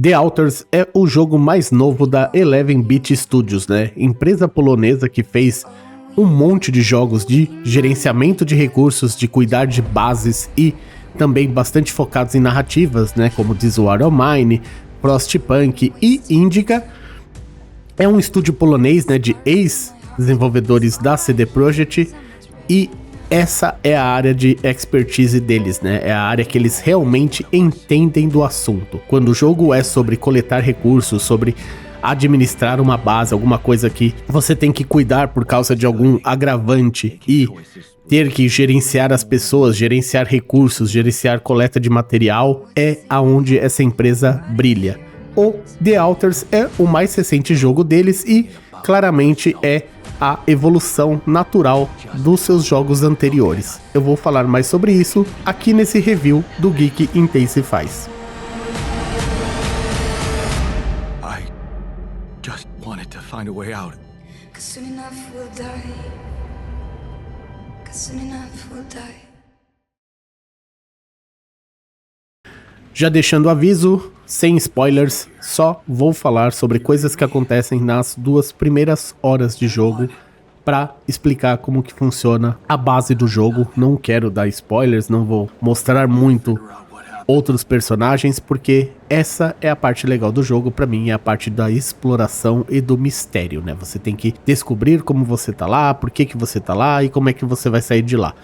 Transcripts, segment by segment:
The Alters é o jogo mais novo da 11-Bit Studios, né? Empresa polonesa que fez um monte de jogos de gerenciamento de recursos, de cuidar de bases e também bastante focados em narrativas, né? Como This War of Mine, Frostpunk e Indica. É um estúdio polonês, né? De ex-desenvolvedores da CD Projekt e essa é a área de expertise deles, né? É a área que eles realmente entendem do assunto. Quando o jogo é sobre coletar recursos, sobre administrar uma base, alguma coisa que você tem que cuidar por causa de algum agravante e ter que gerenciar as pessoas, gerenciar recursos, gerenciar coleta de material, é aonde essa empresa brilha. O The Alters é o mais recente jogo deles e claramente é a evolução natural dos seus jogos anteriores. Eu vou falar mais sobre isso aqui nesse review do Geek Intensifies. I just wanted to find a way out. 'Cause soon enough we'll die. 'Cause soon enough we'll die. Já deixando o aviso, sem spoilers, só vou falar sobre coisas que acontecem nas 2 primeiras horas de jogo para explicar como que funciona a base do jogo. Não quero dar spoilers, não vou mostrar muito outros personagens, porque essa é a parte legal do jogo para mim, é a parte da exploração e do mistério, né? Você tem que descobrir como você tá lá, por que você tá lá e como é que você vai sair de lá.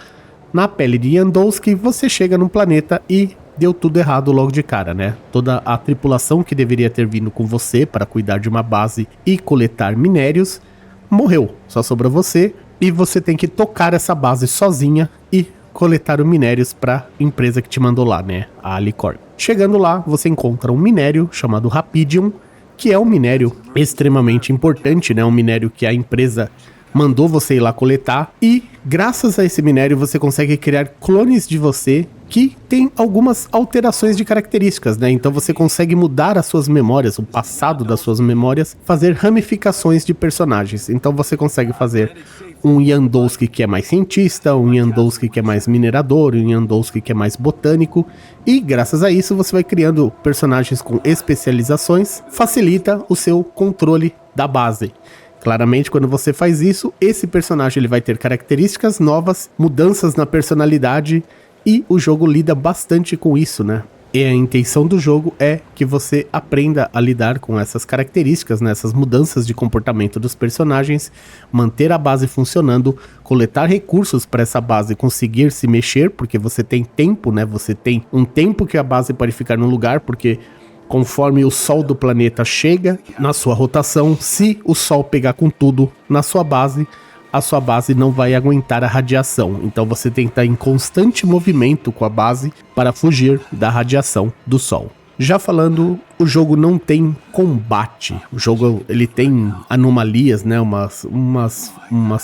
Na pele de Yandowski, você chega num planeta e deu tudo errado logo de cara, né? Toda a tripulação que deveria ter vindo com você para cuidar de uma base e coletar minérios, morreu. Só sobrou você e você tem que tocar essa base sozinha e coletar os minérios para a empresa que te mandou lá, né? A Alicorp. Chegando lá, você encontra um minério chamado Rapidium, que é um minério extremamente importante, né? Um minério que a empresa mandou você ir lá coletar e graças a esse minério você consegue criar clones de você que tem algumas alterações de características, né? Então você consegue mudar as suas memórias, o passado das suas memórias, fazer ramificações de personagens. Então você consegue fazer um Yandowski que é mais cientista, um Yandowski que é mais minerador, um Yandowski que é mais botânico e graças a isso você vai criando personagens com especializações, facilita o seu controle da base. Claramente, quando você faz isso, esse personagem ele vai ter características novas, mudanças na personalidade e o jogo lida bastante com isso, né? E a intenção do jogo é que você aprenda a lidar com essas características, né? Essas mudanças de comportamento dos personagens, manter a base funcionando, coletar recursos para essa base conseguir se mexer, porque você tem tempo, né? Você tem um tempo que a base pode ficar no lugar, porque conforme o Sol do planeta chega na sua rotação, se o Sol pegar com tudo na sua base, a sua base não vai aguentar a radiação. Então você tem que estar em constante movimento com a base para fugir da radiação do Sol. Já falando, o jogo não tem combate. O jogo ele tem anomalias, né?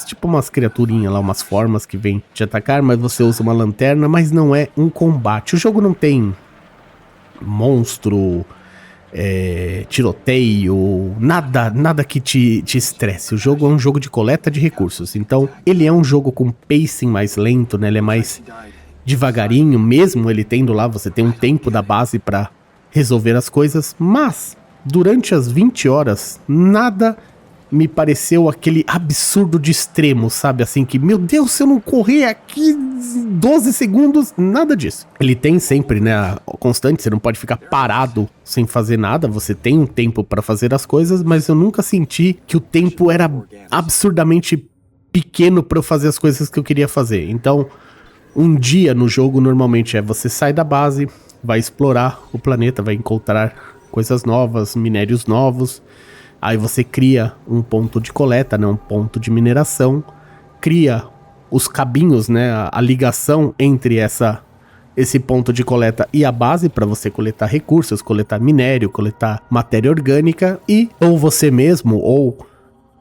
Tipo umas criaturinhas lá, umas formas que vêm te atacar, mas você usa uma lanterna, mas não é um combate. O jogo não tem monstro, tiroteio, nada que te estresse. O jogo é um jogo de coleta de recursos, então ele é um jogo com pacing mais lento, né? Ele é mais devagarinho, mesmo ele tendo lá, você tem um tempo da base para resolver as coisas, mas durante as 20 horas, nada me pareceu aquele absurdo de extremo, sabe? Assim que, meu Deus, se eu não correr aqui 12 segundos, nada disso. Ele tem sempre, né, a constante, você não pode ficar parado sem fazer nada, você tem um tempo para fazer as coisas, mas eu nunca senti que o tempo era absurdamente pequeno para eu fazer as coisas que eu queria fazer. Então, um dia no jogo normalmente você sai da base, vai explorar o planeta, vai encontrar coisas novas, minérios novos. Aí você cria um ponto de coleta, né, um ponto de mineração, cria os cabinhos, né, a ligação entre esse ponto de coleta e a base para você coletar recursos, coletar minério, coletar matéria orgânica e ou você mesmo ou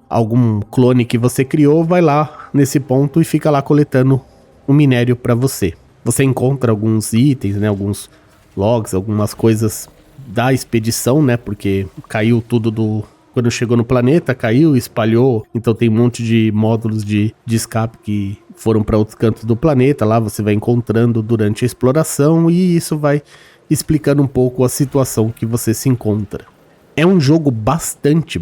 algum clone que você criou vai lá nesse ponto e fica lá coletando o minério para você. Você encontra alguns itens, né, alguns logs, algumas coisas da expedição, né, porque caiu tudo quando chegou no planeta, caiu, espalhou, então tem um monte de módulos de escape que foram para outros cantos do planeta, lá você vai encontrando durante a exploração e isso vai explicando um pouco a situação que você se encontra. É um jogo bastante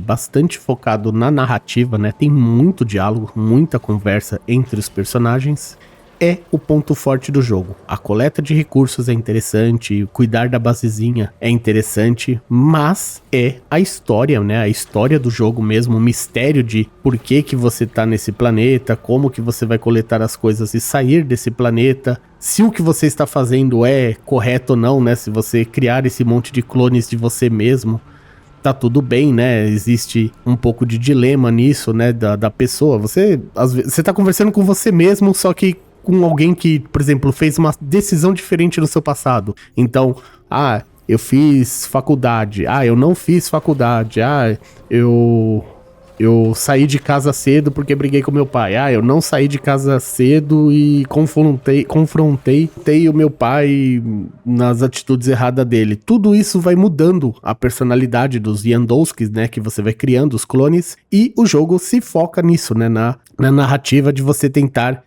focado na narrativa, né? Tem muito diálogo, muita conversa entre os personagens. É o ponto forte do jogo. A coleta de recursos é interessante, cuidar da basezinha é interessante, mas é a história, né? A história do jogo mesmo, o mistério de por que você tá nesse planeta, como que você vai coletar as coisas e sair desse planeta, se o que você está fazendo é correto ou não, né? Se você criar esse monte de clones de você mesmo, tá tudo bem, né? Existe um pouco de dilema nisso, né? Da pessoa. Você, às vezes, você tá conversando com você mesmo, só que com alguém que, por exemplo, fez uma decisão diferente no seu passado. Então, eu fiz faculdade. Eu não fiz faculdade. Eu saí de casa cedo porque briguei com meu pai. Eu não saí de casa cedo e confrontei o meu pai nas atitudes erradas dele. Tudo isso vai mudando a personalidade dos Yandowskis, né? Que você vai criando os clones. E o jogo se foca nisso, né? Na narrativa de você tentar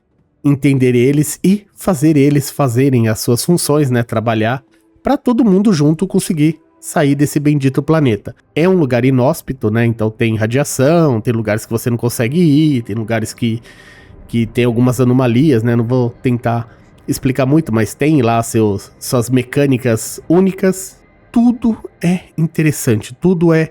entender eles e fazer eles fazerem as suas funções, né? Trabalhar para todo mundo junto conseguir sair desse bendito planeta. É um lugar inóspito, né? Então tem radiação, tem lugares que você não consegue ir, tem lugares que tem algumas anomalias, né? Não vou tentar explicar muito, mas tem lá suas mecânicas únicas. Tudo é interessante, tudo é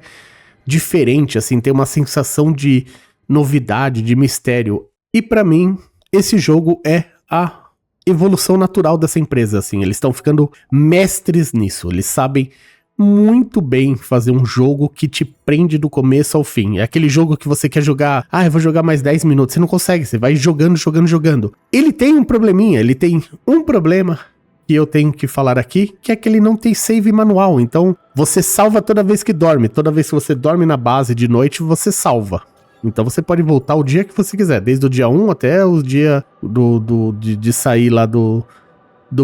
diferente, assim, tem uma sensação de novidade, de mistério. E para mim, esse jogo é a evolução natural dessa empresa, assim. Eles estão ficando mestres nisso. Eles sabem muito bem fazer um jogo que te prende do começo ao fim. É aquele jogo que você quer jogar, eu vou jogar mais 10 minutos. Você não consegue, você vai jogando. Ele tem um probleminha, ele tem um problema que eu tenho que falar aqui, que é que ele não tem save manual. Então, você salva toda vez que dorme. Toda vez que você dorme na base de noite, você salva. Então você pode voltar o dia que você quiser, desde o dia 1 até o dia de sair lá do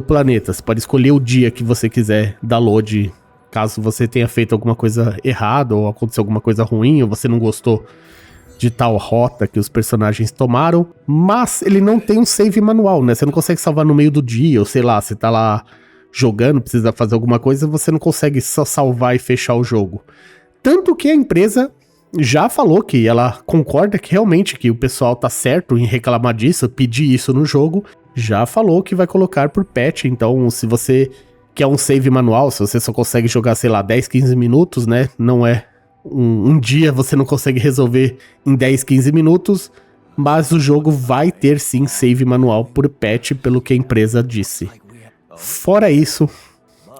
planeta. Você pode escolher o dia que você quiser dar load, caso você tenha feito alguma coisa errada, ou aconteceu alguma coisa ruim, ou você não gostou de tal rota que os personagens tomaram. Mas ele não tem um save manual, né? Você não consegue salvar no meio do dia, ou sei lá, você tá lá jogando, precisa fazer alguma coisa, você não consegue só salvar e fechar o jogo. Tanto que a empresa já falou que ela concorda que realmente que o pessoal tá certo em reclamar disso, pedir isso no jogo. Já falou que vai colocar por patch. Então, se você quer um save manual, se você só consegue jogar, sei lá, 10, 15 minutos, né? Não é um dia, você não consegue resolver em 10, 15 minutos. Mas o jogo vai ter sim save manual por patch, pelo que a empresa disse. Fora isso,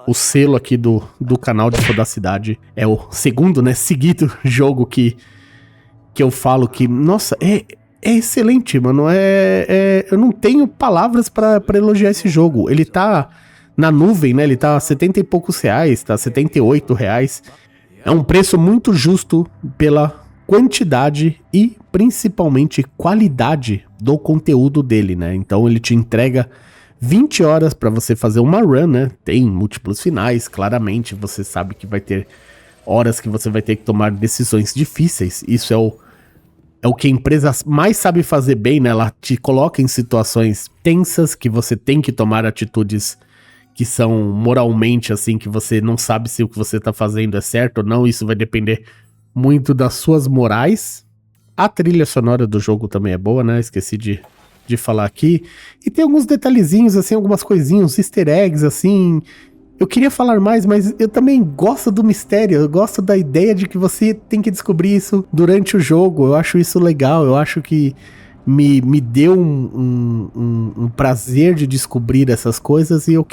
o selo aqui do canal de Fodacidade é o segundo, né, seguido jogo que eu falo que, nossa, é excelente, mano. Eu não tenho palavras pra elogiar esse jogo. Ele tá na nuvem, né, ele tá a 70 e poucos reais, tá 78 reais. É um preço muito justo pela quantidade e principalmente qualidade do conteúdo dele, né. Então ele te entrega 20 horas para você fazer uma run, né? Tem múltiplos finais, claramente. Você sabe que vai ter horas que você vai ter que tomar decisões difíceis. Isso é o que a empresa mais sabe fazer bem, né? Ela te coloca em situações tensas que você tem que tomar atitudes que são moralmente, assim, que você não sabe se o que você tá fazendo é certo ou não. Isso vai depender muito das suas morais. A trilha sonora do jogo também é boa, né? Esqueci de falar aqui. E tem alguns detalhezinhos, assim, algumas coisinhas, easter eggs, assim. Eu queria falar mais, mas eu também gosto do mistério. Eu gosto da ideia de que você tem que descobrir isso durante o jogo. Eu acho isso legal. Eu acho que me deu um prazer de descobrir essas coisas. E eu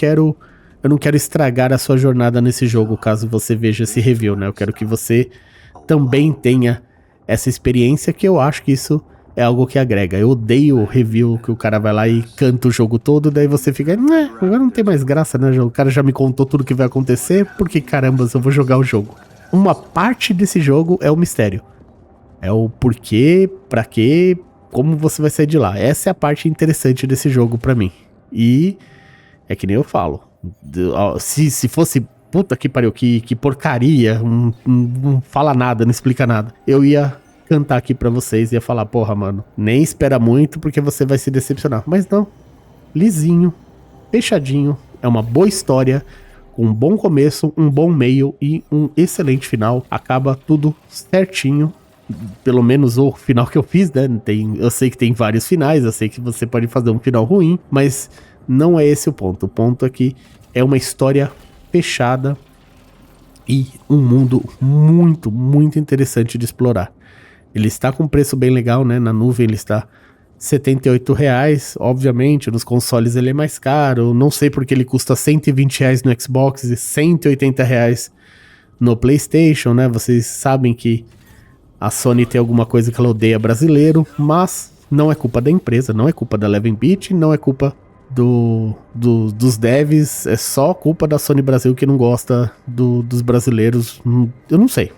não quero estragar a sua jornada nesse jogo, caso você veja esse review, né? Eu quero que você também tenha essa experiência, que eu acho que isso é algo que agrega. Eu odeio o review que o cara vai lá e canta o jogo todo, daí você fica, agora não tem mais graça, né? O cara já me contou tudo que vai acontecer, por que carambas eu vou jogar o jogo? Uma parte desse jogo é o mistério. É o porquê, pra quê, como você vai sair de lá. Essa é a parte interessante desse jogo pra mim. E é que nem eu falo. Se fosse, puta que pariu, que porcaria, não fala nada, não explica nada, eu ia cantar aqui pra vocês e ia falar, porra, mano, nem espera muito porque você vai se decepcionar. Mas não, lisinho, fechadinho, é uma boa história, com um bom começo, um bom meio e um excelente final. Acaba tudo certinho. Pelo menos o final que eu fiz, né? Eu sei que tem vários finais, eu sei que você pode fazer um final ruim, mas não é esse o ponto. O ponto é que é uma história fechada e um mundo muito, muito interessante de explorar. Ele está com um preço bem legal, né? Na nuvem ele está R$ 78, obviamente, nos consoles ele é mais caro, não sei porque ele custa R$ 120 no Xbox e R$ 180 no PlayStation, né? Vocês sabem que a Sony tem alguma coisa que ela odeia brasileiro, mas não é culpa da empresa, não é culpa da 11-bit, não é culpa dos devs, é só culpa da Sony Brasil que não gosta dos brasileiros. Eu não sei.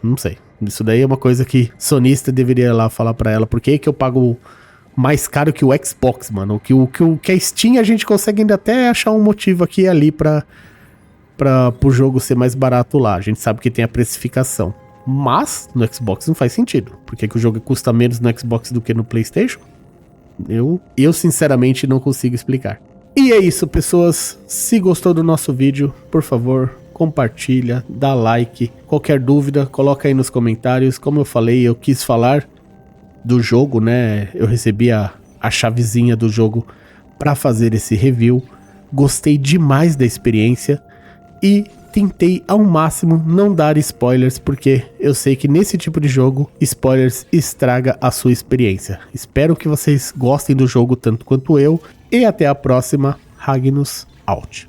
Isso daí é uma coisa que sonista deveria ir lá falar pra ela, por que eu pago mais caro que o Xbox, mano? Que a Steam a gente consegue ainda até achar um motivo aqui e ali pro jogo ser mais barato lá. A gente sabe que tem a precificação. Mas no Xbox não faz sentido. Por que o jogo custa menos no Xbox do que no PlayStation? Eu sinceramente não consigo explicar. E é isso, pessoas. Se gostou do nosso vídeo, por favor, compartilha, dá like. Qualquer dúvida, coloca aí nos comentários. Como eu falei, eu quis falar do jogo, né? Eu recebi a chavezinha do jogo para fazer esse review. Gostei demais da experiência e tentei ao máximo não dar spoilers, porque eu sei que nesse tipo de jogo, spoilers estraga a sua experiência. Espero que vocês gostem do jogo tanto quanto eu, e até a próxima. Ragnus out.